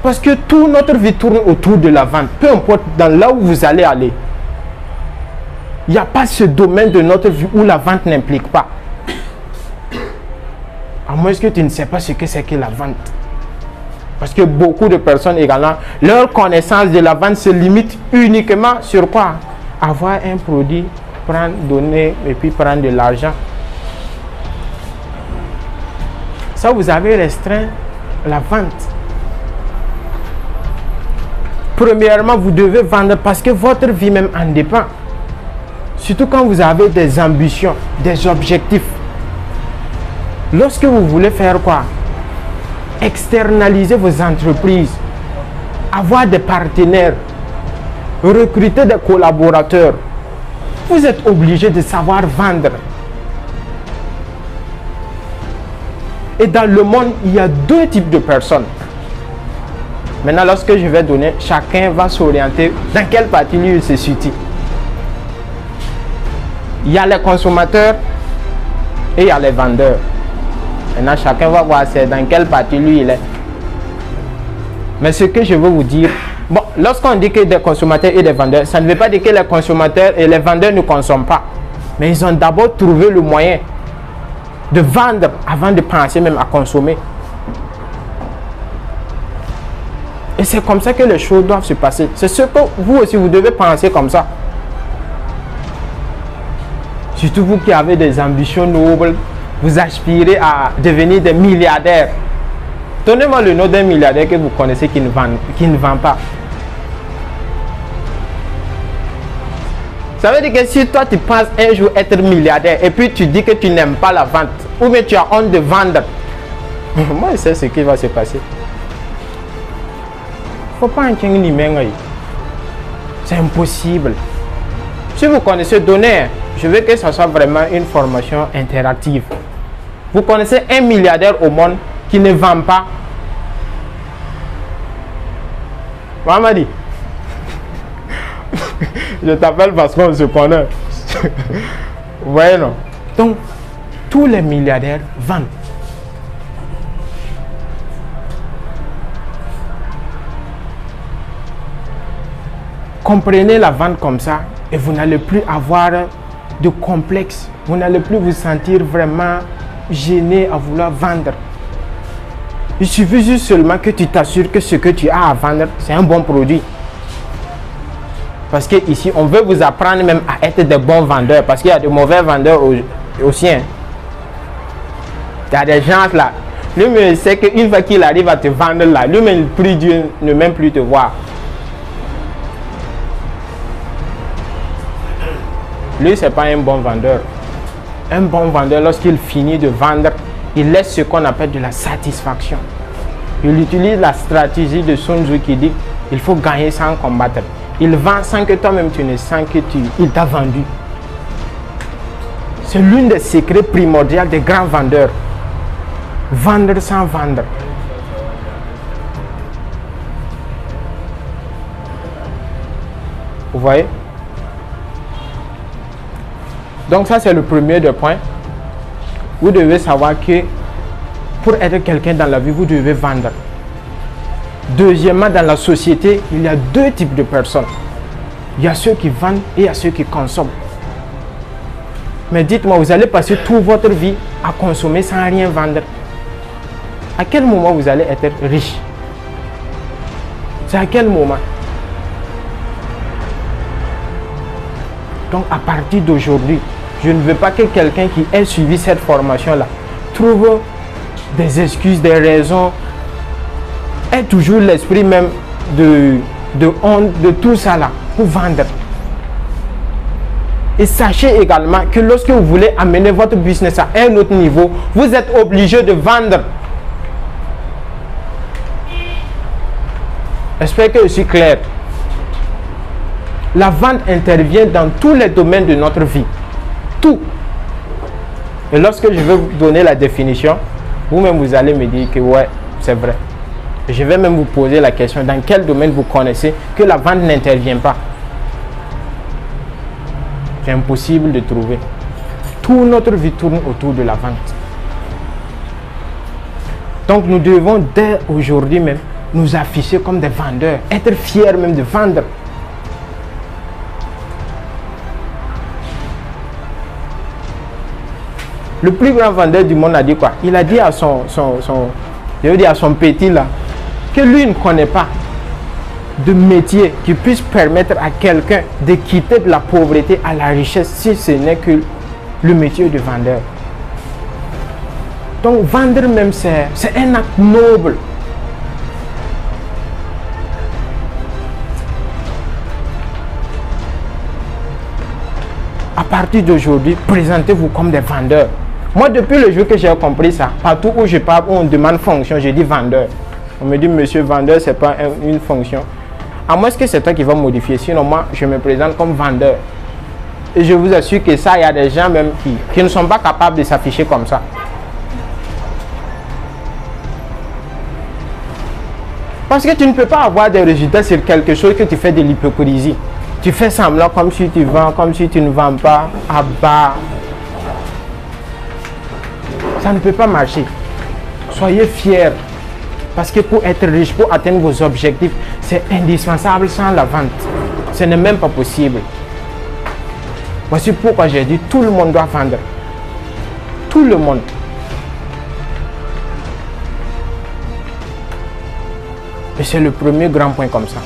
Parce que toute notre vie tourne autour de la vente. Peu importe dans là où vous allez aller. Il n'y a pas ce domaine de notre vie où la vente n'implique pas. À moins que tu ne sais pas ce que c'est que la vente. Parce que beaucoup de personnes également, leur connaissance de la vente se limite uniquement sur quoi? Avoir un produit, prendre, donner et puis prendre de l'argent. Ça, vous avez restreint la vente. Premièrement, vous devez vendre parce que votre vie même en dépend. Surtout quand vous avez des ambitions, des objectifs. Lorsque vous voulez faire quoi? Externaliser vos entreprises, avoir des partenaires, recruter des collaborateurs. Vous êtes obligé de savoir vendre. Et dans le monde, il y a deux types de personnes. Maintenant, lorsque je vais donner, chacun va s'orienter dans quelle partie lui il se situe. Il y a les consommateurs et il y a les vendeurs. Maintenant, chacun va voir c'est dans quelle partie lui il est. Mais ce que je veux vous dire, bon, lorsqu'on dit que des consommateurs et des vendeurs, ça ne veut pas dire que les consommateurs et les vendeurs ne consomment pas. Mais ils ont d'abord trouvé le moyen de vendre avant de penser même à consommer. Et c'est comme ça que les choses doivent se passer. C'est ce que vous aussi, vous devez penser comme ça. Surtout vous qui avez des ambitions nobles, vous aspirez à devenir des milliardaires. Donnez-moi le nom d'un milliardaire que vous connaissez qui ne vend pas. Ça veut dire que si toi tu penses un jour être milliardaire et puis tu dis que tu n'aimes pas la vente ou bien tu as honte de vendre, moi je sais ce qui va se passer. Faut pas en tenir ni main. C'est impossible. Si vous connaissez donner, je veux que ce soit vraiment une formation interactive. Vous connaissez un milliardaire au monde qui ne vend pas. Maman dit. Je t'appelle parce qu'on se connaît. Vous voyez, non? Donc, tous les milliardaires vendent. Comprenez la vente comme ça et vous n'allez plus avoir de complexe. Vous n'allez plus vous sentir vraiment gêné à vouloir vendre. Il suffit juste seulement que tu t'assures que ce que tu as à vendre, c'est un bon produit. Parce que ici, on veut vous apprendre même à être des bons vendeurs. Parce qu'il y a de mauvais vendeurs aussi. Hein. Il y a des gens là. Lui-même sait qu'une fois qu'il arrive à te vendre là, lui-même il prie Dieu ne même plus te voir. Lui, ce n'est pas un bon vendeur. Un bon vendeur, lorsqu'il finit de vendre, il laisse ce qu'on appelle de la satisfaction. Il utilise la stratégie de Sun Tzu qui dit il faut gagner sans combattre. Il vend sans que toi-même tu ne sens que il t'a vendu. C'est l'un des secrets primordiaux des grands vendeurs. Vendre sans vendre. Vous voyez? Donc ça c'est le premier des points. Vous devez savoir que pour être quelqu'un dans la vie, vous devez vendre. Deuxièmement, dans la société, il y a deux types de personnes. Il y a ceux qui vendent et il y a ceux qui consomment. Mais dites-moi, vous allez passer toute votre vie à consommer sans rien vendre. À quel moment vous allez être riche? C'est à quel moment? Donc à partir d'aujourd'hui, je ne veux pas que quelqu'un qui ait suivi cette formation-là trouve des excuses, des raisons, ait toujours l'esprit même de honte, de tout ça là, pour vendre. Et sachez également que lorsque vous voulez amener votre business à un autre niveau, vous êtes obligé de vendre. J'espère que je suis clair. La vente intervient dans tous les domaines de notre vie. Tout. Et lorsque je vais vous donner la définition, vous-même vous allez me dire que ouais, c'est vrai. Je vais même vous poser la question, dans quel domaine vous connaissez que la vente n'intervient pas? C'est impossible de trouver. Toute notre vie tourne autour de la vente. Donc nous devons dès aujourd'hui même nous afficher comme des vendeurs, être fiers même de vendre. Le plus grand vendeur du monde a dit quoi? Il a dit à à son petit là, que lui ne connaît pas de métier qui puisse permettre à quelqu'un de quitter de la pauvreté à la richesse si ce n'est que le métier de vendeur. Donc vendre même c'est un acte noble. À partir d'aujourd'hui, présentez-vous comme des vendeurs. Moi, depuis le jour que j'ai compris ça, partout où je parle, où on demande fonction, je dis vendeur. On me dit, monsieur vendeur, ce n'est pas une fonction. À moins que c'est toi qui vas modifier. Sinon, moi, je me présente comme vendeur. Et je vous assure que ça, il y a des gens même qui ne sont pas capables de s'afficher comme ça. Parce que tu ne peux pas avoir des résultats sur quelque chose que tu fais de l'hypocrisie. Tu fais semblant comme si tu vends, comme si tu ne vends pas. À bas. Ça ne peut pas marcher. Soyez fiers. Parce que pour être riche, pour atteindre vos objectifs, c'est indispensable sans la vente. Ce n'est même pas possible. Voici pourquoi j'ai dit tout le monde doit vendre. Tout le monde. Et c'est le premier grand point comme ça.